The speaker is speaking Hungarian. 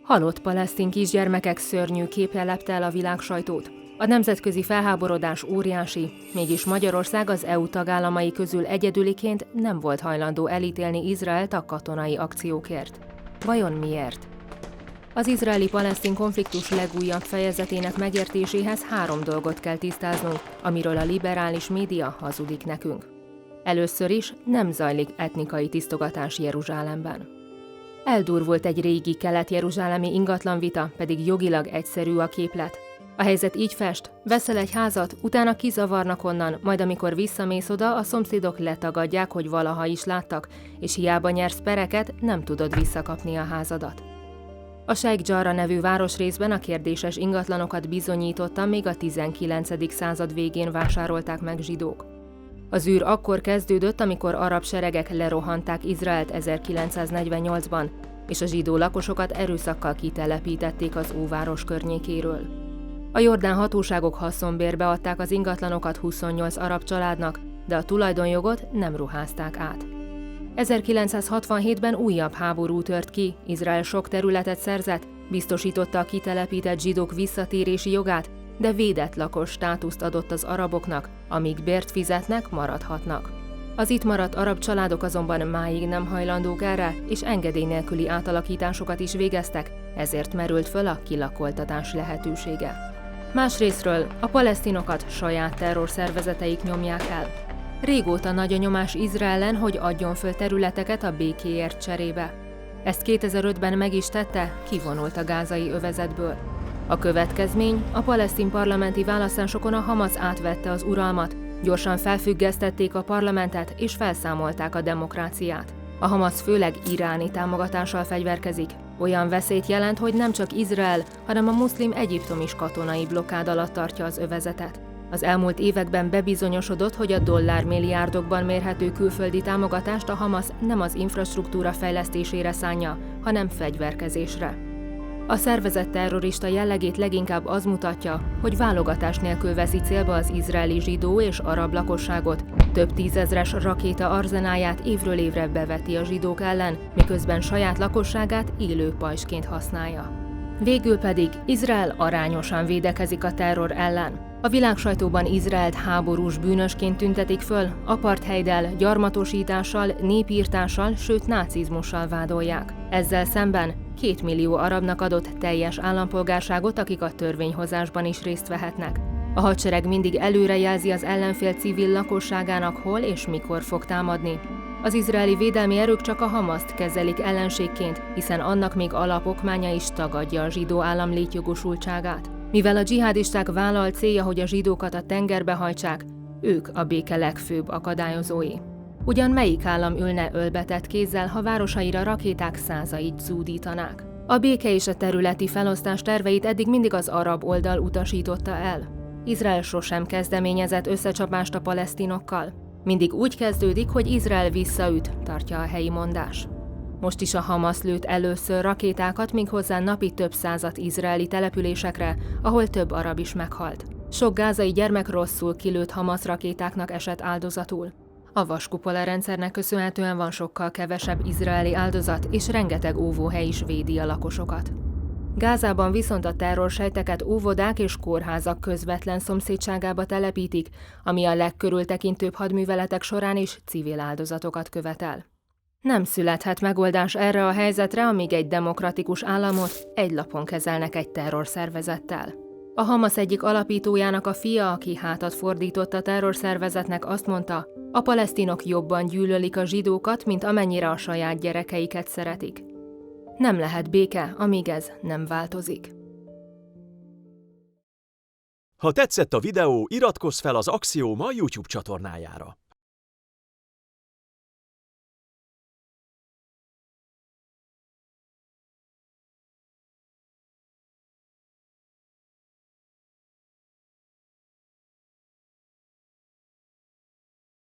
Halott palesztin kisgyermekek szörnyű képe lepte el a világsajtót. A nemzetközi felháborodás óriási, mégis Magyarország az EU tagállamai közül egyedüliként nem volt hajlandó elítélni Izraelt a katonai akciókért. Vajon miért? Az izraeli-palesztin konfliktus legújabb fejezetének megértéséhez 3 dolgot kell tisztáznunk, amiről a liberális média hazudik nekünk. Először is nem zajlik etnikai tisztogatás Jeruzsálemben. Eldurvult egy régi kelet-jeruzsálemi ingatlanvita, pedig jogilag egyszerű a képlet. A helyzet így fest, veszel egy házat, utána kizavarnak onnan, majd amikor visszamész oda, a szomszédok letagadják, hogy valaha is láttak, és hiába nyersz pereket, nem tudod visszakapni a házadat. A Sheikh Jarrah nevű városrészben a kérdéses ingatlanokat bizonyítottan még a 19. század végén vásárolták meg zsidók. Az űr akkor kezdődött, amikor arab seregek lerohanták Izraelt 1948-ban, és a zsidó lakosokat erőszakkal kitelepítették az óváros környékéről. A jordán hatóságok haszonbérbe adták az ingatlanokat 28 arab családnak, de a tulajdonjogot nem ruházták át. 1967-ben újabb háború tört ki, Izrael sok területet szerzett, biztosította a kitelepített zsidók visszatérési jogát, de védett lakos státuszt adott az araboknak, amíg bért fizetnek, maradhatnak. Az itt maradt arab családok azonban máig nem hajlandók erre, és engedély nélküli átalakításokat is végeztek, ezért merült föl a kilakoltatás lehetősége. Másrészről a palesztinokat saját terrorszervezeteik nyomják el. Régóta nagy a nyomás Izraelen, hogy adjon föl területeket a békéért cserébe. Ezt 2005-ben meg is tette, kivonult a gázai övezetből. A következmény, a palesztin parlamenti választásokon a Hamasz átvette az uralmat, gyorsan felfüggesztették a parlamentet és felszámolták a demokráciát. A Hamasz főleg iráni támogatással fegyverkezik. Olyan veszélyt jelent, hogy nem csak Izrael, hanem a muszlim Egyiptom is katonai blokkád alatt tartja az övezetet. Az elmúlt években bebizonyosodott, hogy a dollármilliárdokban mérhető külföldi támogatást a Hamasz nem az infrastruktúra fejlesztésére szánja, hanem fegyverkezésre. A szervezet terrorista jellegét leginkább az mutatja, hogy válogatás nélkül veszi célba az izraeli zsidó és arab lakosságot, több tízezres rakéta arzenáját évről évre beveti a zsidók ellen, miközben saját lakosságát élő pajzsként használja. Végül pedig Izrael arányosan védekezik a terror ellen. A világsajtóban Izraelt háborús bűnösként tüntetik föl, apartheiddel, gyarmatosítással, népírtással, sőt nácizmussal vádolják. Ezzel szemben 2 millió arabnak adott teljes állampolgárságot, akik a törvényhozásban is részt vehetnek. A hadsereg mindig előrejelzi az ellenfél civil lakosságának hol és mikor fog támadni. Az izraeli védelmi erők csak a Hamaszt kezelik ellenségként, hiszen annak még alapokmánya is tagadja a zsidó állam létjogosultságát. Mivel a dzsihádisták vállalt célja, hogy a zsidókat a tengerbe hajtsák, ők a béke legfőbb akadályozói. Ugyan melyik állam ülne ölbetett kézzel, ha városaira rakéták százait zúdítanák? A béke és a területi felosztás terveit eddig mindig az arab oldal utasította el. Izrael sosem kezdeményezett összecsapást a palesztinokkal. Mindig úgy kezdődik, hogy Izrael visszaüt, tartja a helyi mondás. Most is a Hamasz lőtt először rakétákat, méghozzá napi több százat izraeli településekre, ahol több arab is meghalt. Sok gázai gyermek rosszul kilőtt Hamasz rakétáknak esett áldozatul. A vaskupola rendszernek köszönhetően van sokkal kevesebb izraeli áldozat, és rengeteg óvóhely is védi a lakosokat. Gázában viszont a terrorsejteket óvodák és kórházak közvetlen szomszédságába telepítik, ami a legkörültekintőbb hadműveletek során is civil áldozatokat követel. Nem születhet megoldás erre a helyzetre, amíg egy demokratikus államot egy lapon kezelnek egy terrorszervezettel. A Hamasz egyik alapítójának a fia, aki hátat fordított a terrorszervezetnek, azt mondta, a palesztinok jobban gyűlölik a zsidókat, mint amennyire a saját gyerekeiket szeretik. Nem lehet béke, amíg ez nem változik. Ha tetszett a videó, iratkozz fel az Axioma YouTube csatornájára.